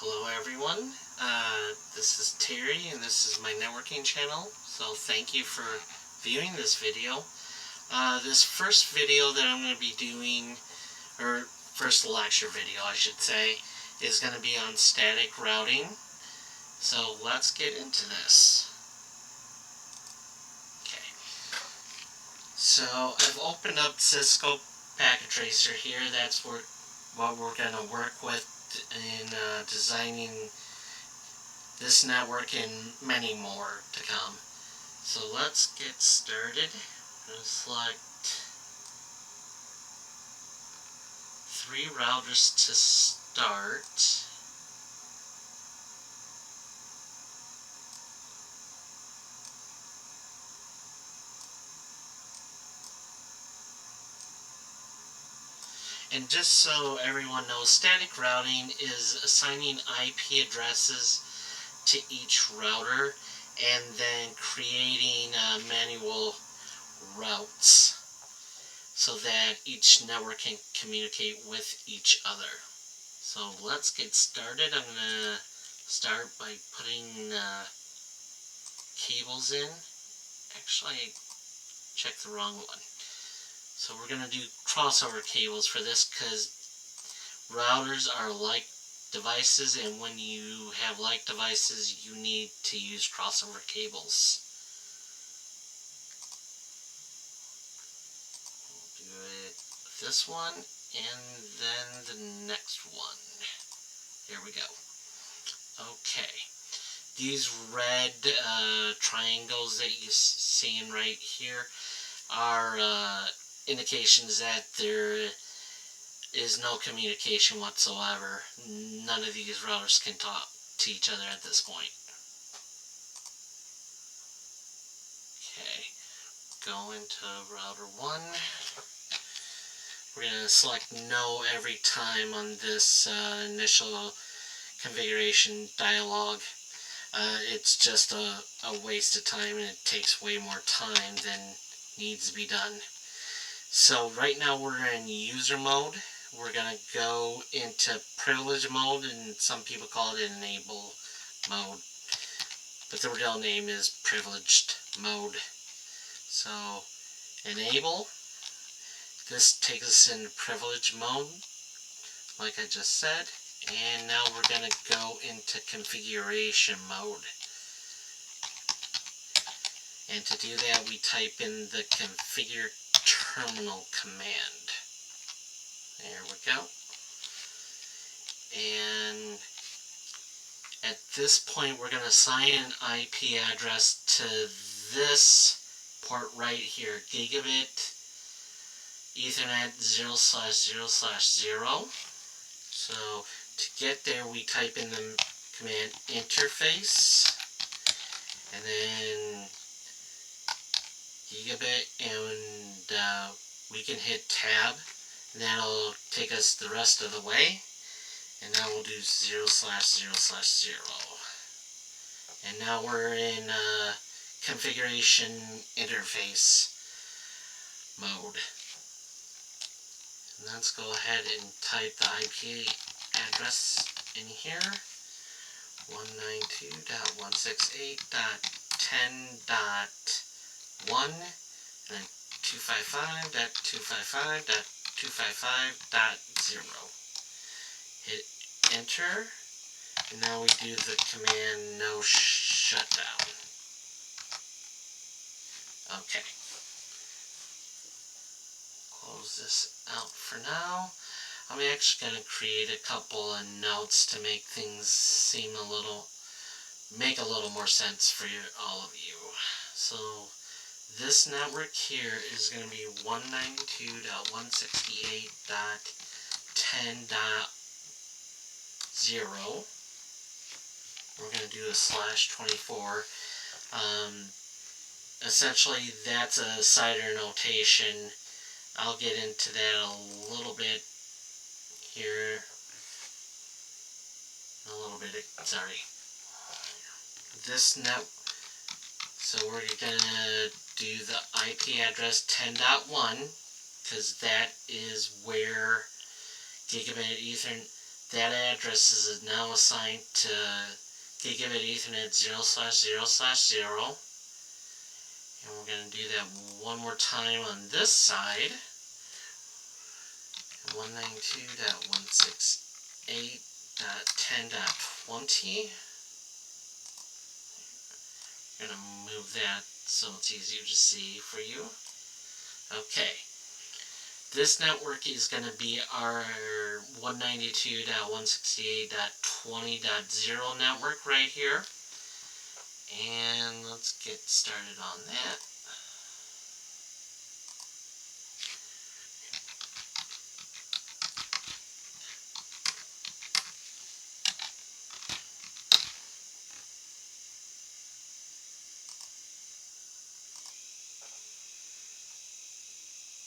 Hello everyone, this is Terry and this is my networking channel, so thank you for viewing this video. This first video that I'm going to be doing, or first lecture video I should say, is going to be on static routing. So let's get into this. Okay, so I've opened up Cisco Packet Tracer here. That's what we're going to work with in designing this network and many more to come. So let's get started. I'm going to select 3 routers to start. And just so everyone knows, static routing is assigning IP addresses to each router and then creating manual routes so that each network can communicate with each other. So let's get started. I'm going to start by putting cables in. Actually, I checked the wrong one. So we're going to do crossover cables for this because routers are like devices, and when you have like devices you need to use crossover cables. We'll do it with this one and then the next one. Here we go. Okay. These red triangles that you're seeing right here are indications that there is no communication whatsoever. None of these routers can talk to each other at this point. Okay, go into router 1. We're going to select no every time on this initial configuration dialog. It's just a waste of time, and it takes way more time than needs to be done. So right now we're in user mode. We're going to go into privilege mode, and some people call it enable mode, but the real name is privileged mode. So enable, this takes us into privilege mode like I just said, and now we're going to go into configuration mode. And to do that we type in the configure terminal command. There we go. And at this point we're going to assign an IP address to this port right here, gigabit Ethernet 0/0/0. So to get there we type in the command interface and then gigabit, and we can hit tab, and that'll take us the rest of the way. And now we'll do 0/0/0. And now we're in configuration interface mode. And let's go ahead and type the IP address in here, 192.168.10.1 and then 255.255.255.0. Hit enter, and now we do the command no shutdown. Okay. Close this out for now. I'm actually going to create a couple of notes to make things seem make a little more sense for all of you. So this network here is going to be 192.168.10.0. We're going to do a /24. Essentially that's a CIDR notation. I'll get into that a little bit here. So we're gonna do the IP address 10.1 because that is where gigabit Ethernet that address is now assigned to Gigabit Ethernet 0/0/0. And we're going to do that one more time on this side. 192.168.10.20. I'm going to move that so it's easier to see for you. Okay. This network is going to be our 192.168.20.0 network right here. And let's get started on that.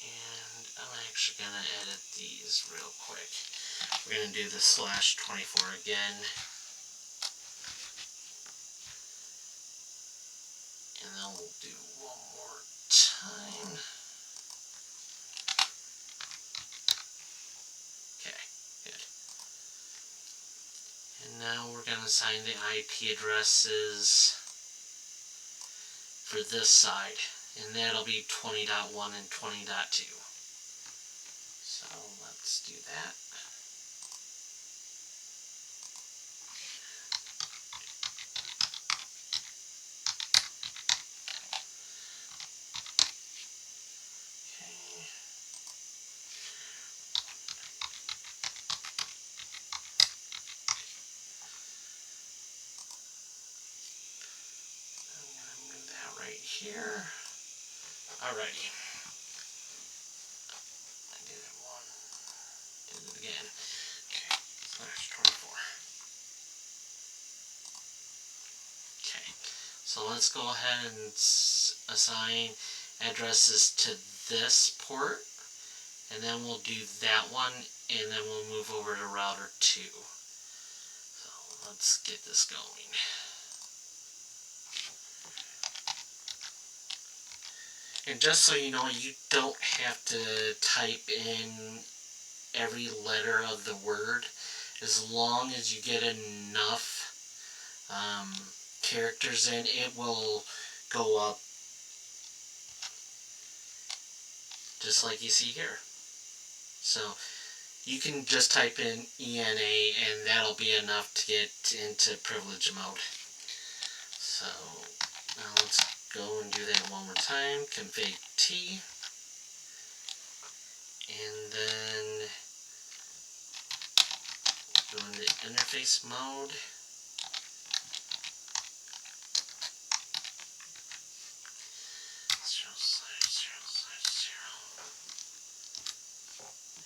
And I'm actually going to edit these real quick. We're going to do the /24 again. And then we'll do one more time. Okay, good. And now we're going to assign the IP addresses for this side. And that'll be 20.1 and 20.2. So let's do that. Here. Alrighty. I did it one. Did it again. Okay. /24. Okay. So let's go ahead and assign addresses to this port. And then we'll do that one. And then we'll move over to router 2. So let's get this going. And just so you know, you don't have to type in every letter of the word. As long as you get enough characters in, it will go up just like you see here. So you can just type in ENA and that'll be enough to get into privilege mode. So now let's go and do that one more time. Config T. And then go into interface mode.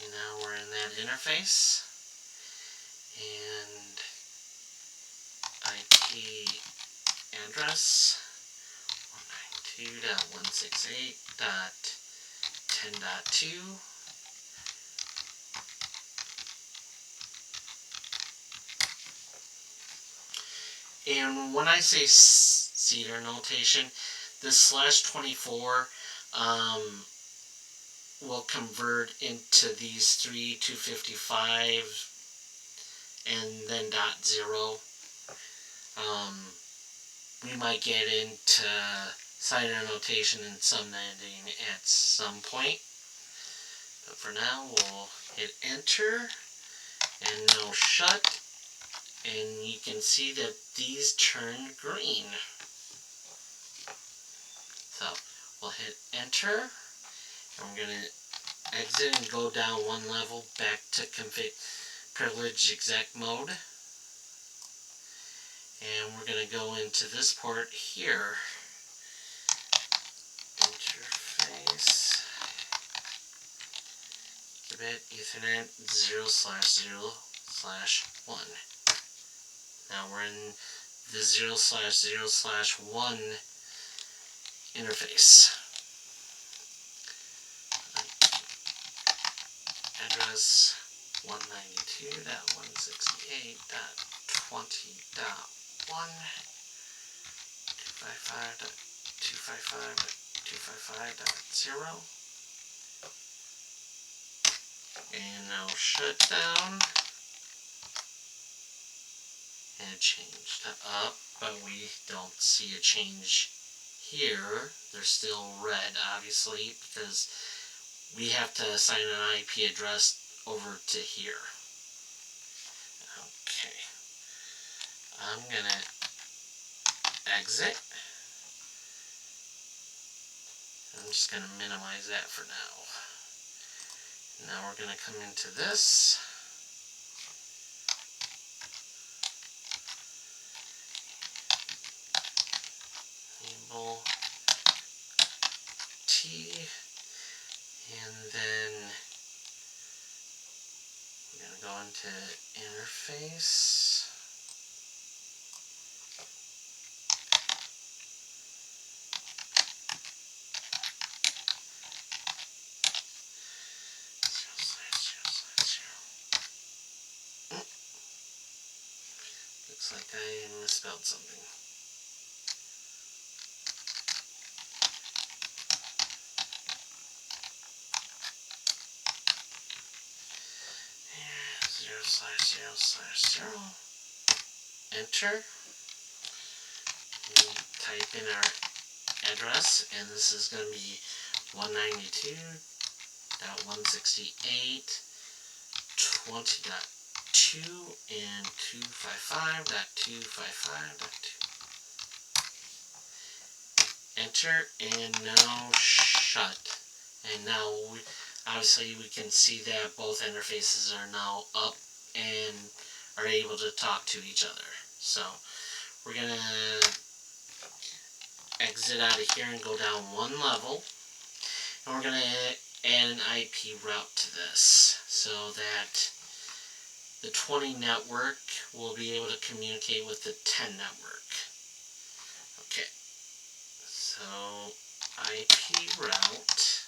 And now we're in that interface. And IP address 192.168.10.2. And when I say CEDAR notation, this /24 will convert into these 3 255 and then .0. We might get into CEDAR notation and subnetting at some point. But for now, we'll hit enter and no shut. And you can see that these turn green. So we'll hit enter. And we're going to exit and go down one level back to config privilege exec mode. And we're going to go into this port here. Interface. Gigabit Ethernet 0/0/1. Now we're in the 0/0/1 interface. Address 192.168.20.1 255.255.255.0. And now shut down. it changed up, but we don't see a change here. They're still red, obviously, because we have to assign an IP address over to here. Okay. I'm gonna exit. I'm just gonna minimize that for now. Now we're gonna come into this. Enable T, and then we're going to go into interface. Looks like I misspelled something. /0/0/0. Enter. We type in our address, and this is going to be 192.168.20.2 and 255.255.2. Enter, and now shut. And now obviously we can see that both interfaces are now up and are able to talk to each other. So we're going to exit out of here and go down one level. And we're going to add an IP route to this so that the 20 network will be able to communicate with the 10 network. Okay. So IP route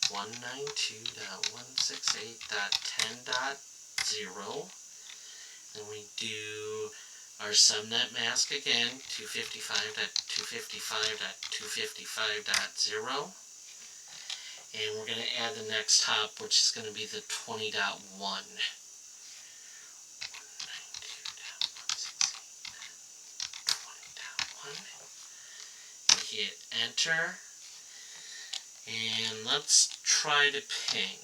192.168.10.0. Then we do our subnet mask again, 255.255.255.0. And we're going to add the next hop, which is going to be the 20.1. 192.168.20.1. Hit enter. And let's try to ping.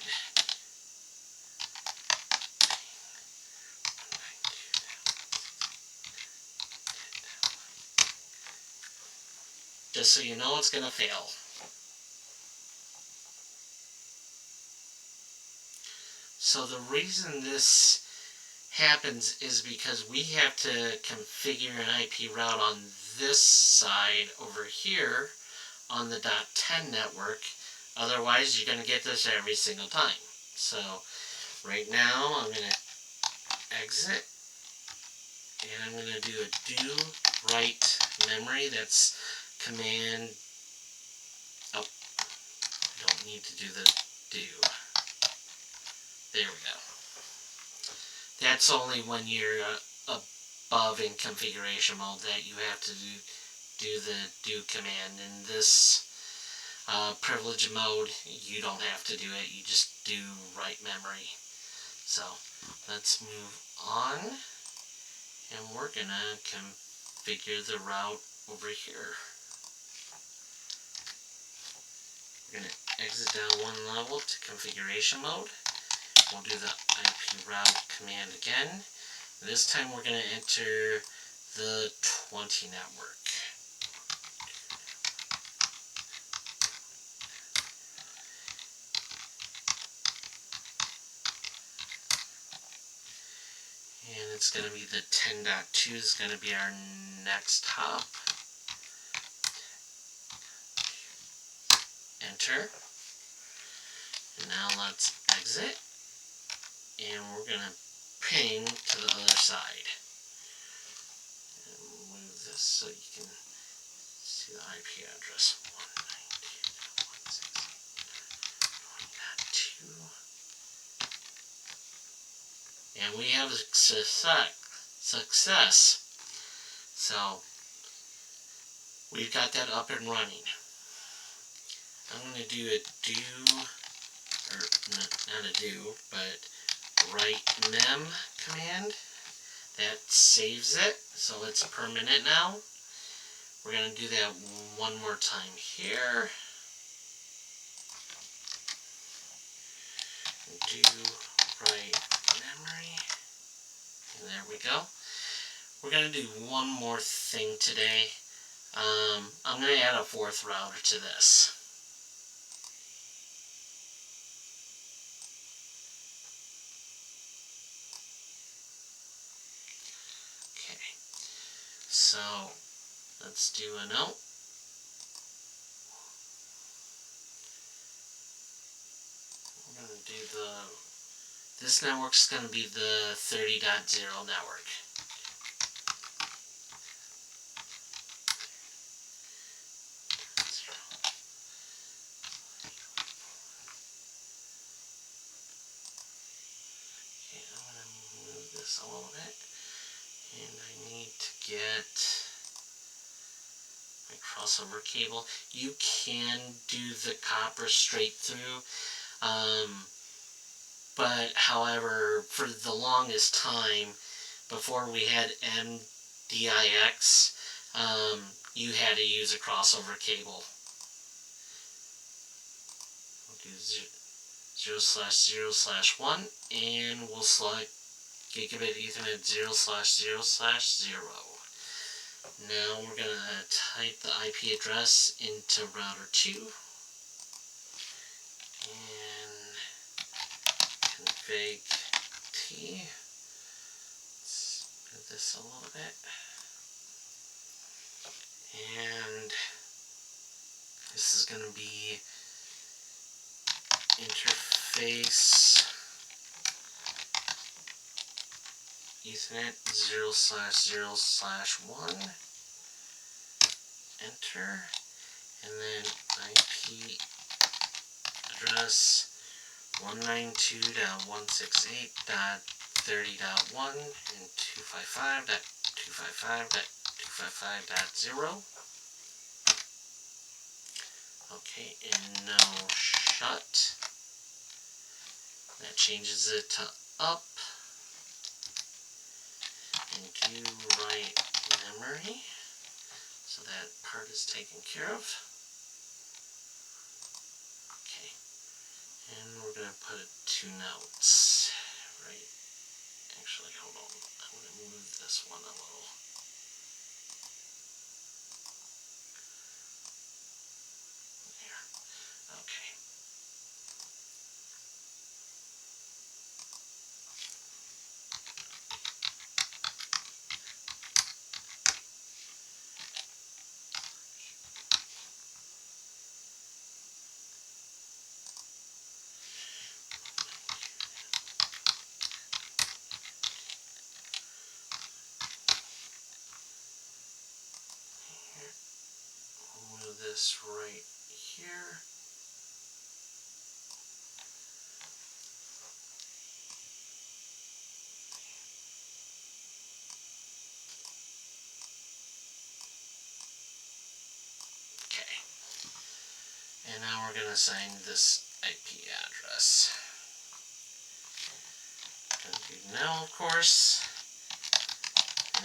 Just so you know, it's going to fail. So the reason this happens is because we have to configure an IP route on this side over here on the .10 network. Otherwise, you're going to get this every single time. So right now, I'm going to exit, and I'm going to do a do write memory. That's command. Oh, don't need to do the do. There we go. That's only when you're above in configuration mode that you have to do the do command. In this privilege mode, you don't have to do it. You just do write memory. So let's move on, and we're gonna configure the route over here. We're gonna exit down one level to configuration mode. We'll do the IP route command again. This time we're going to enter the 20 network. And it's going to be the 10.2 is going to be our next hop. Enter. And now let's exit. And we're going to ping to the other side. And move this so you can see the IP address. 192.168.20.2. And we have success. So we've got that up and running. I'm going to do a do, or not a do, but write mem command, That saves it, so it's permanent now. We're going to do that one more time here. Do write memory. And there we go. We're going to do one more thing today. I'm going to add a fourth router to this. Okay. So, let's do a note. We're going to do this network's going to be the 30.0 network. Okay, I'm going to move this a little bit. And I need to get my crossover cable. You can do the copper straight through. But however, for the longest time, before we had MDIX, you had to use a crossover cable. We'll do 0/0/1, and we'll select Gigabit Ethernet 0/0/0. Now we're going to type the IP address into router 2 and config T. Let's move this a little bit. And this is going to be interface Ethernet 0/0/1. Enter. And then IP address 192.168.30.1 and 255.255.255.0. Okay, and no shut. That changes it to up. And do write memory. So that part is taken care of. Okay. And we're going to put 2 notes. Right. Actually, hold on. I'm going to move this one a little. There. Okay. Move this right here. Okay. And now we're going to assign this IP address. Going to do now, of course.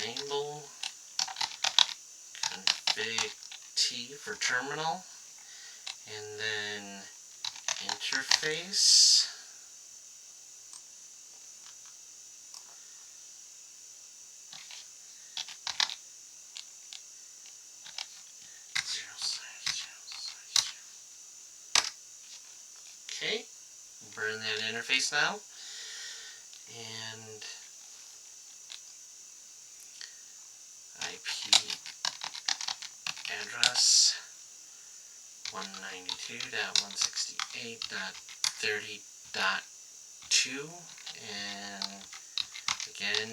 Enable config T for terminal, and then interface. Okay, burn that interface now, and IP address 192.168.30.2, and again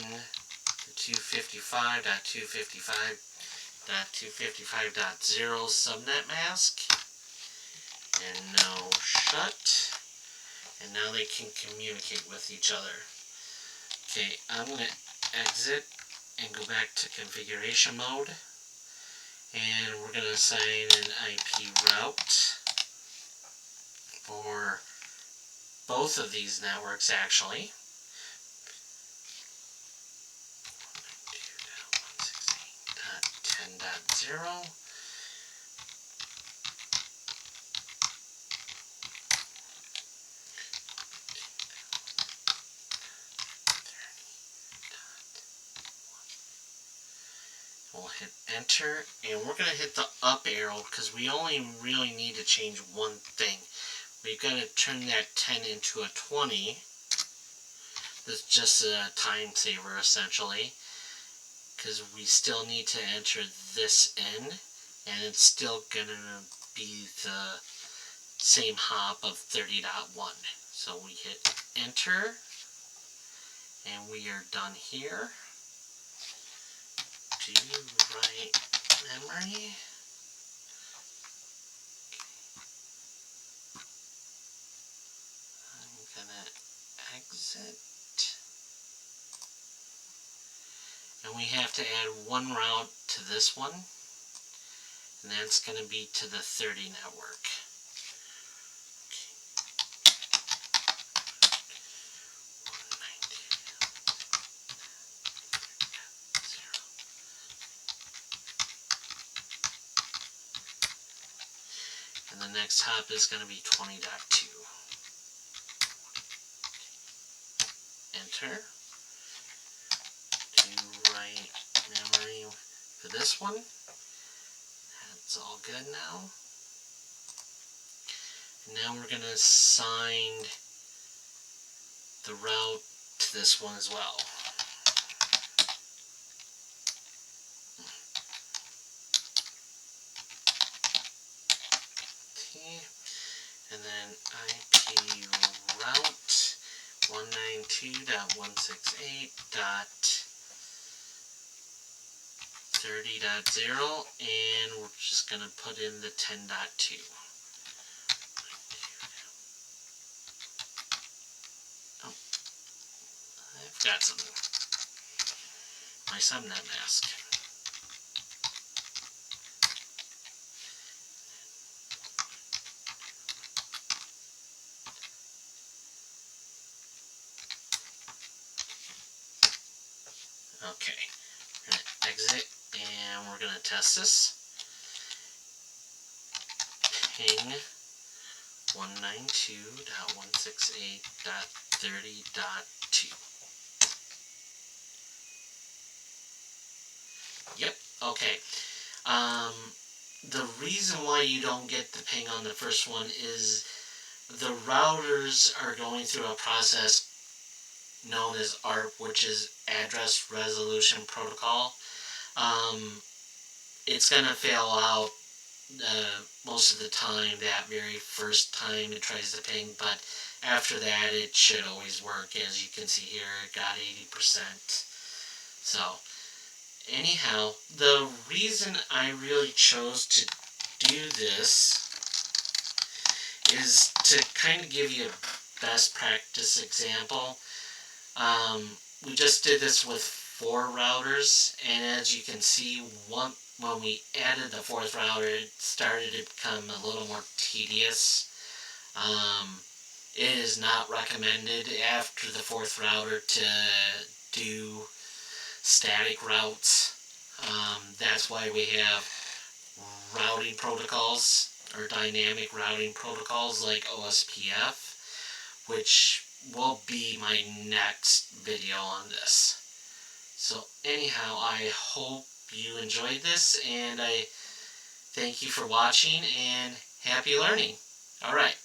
the 255.255.255.0 subnet mask, and no shut, and now they can communicate with each other. Okay, I'm going to exit and go back to configuration mode, and we're going to assign an IP route for both of these networks actually. 30.0. We'll hit enter, and we're going to hit the up arrow because we only really need to change one thing. We've got to turn that 10 into a 20. This is just a time saver essentially, because we still need to enter this in, and it's still going to be the same hop of 30.1. So we hit enter, and we are done here. Do write memory. I'm gonna exit. And we have to add one route to this one, and that's going to be to the 30 network. And the next hop is going to be 20.2. Enter. To write memory for this one. That's all good now. And now we're going to assign the route to this one as well. And then IP route 192.168.30.0, and we're just going to put in the 10.2. Oh, I've got something. My subnet mask. Okay, we're going to exit, and we're going to test this. Ping 192.168.30.2. Yep, okay. The reason why you don't get the ping on the first one is the routers are going through a process known as ARP, which is Address Resolution Protocol. It's going to fail out most of the time, that very first time it tries to ping, but after that it should always work. As you can see here, it got 80%. So anyhow, the reason I really chose to do this is to kind of give you a best practice example. We just did this with 4 routers, and as you can see, when we added the 4th router, it started to become a little more tedious. It is not recommended after the 4th router to do static routes. That's why we have routing protocols, or dynamic routing protocols like OSPF, which will be my next video on this. So anyhow, I hope you enjoyed this, and I thank you for watching, and happy learning. Alright.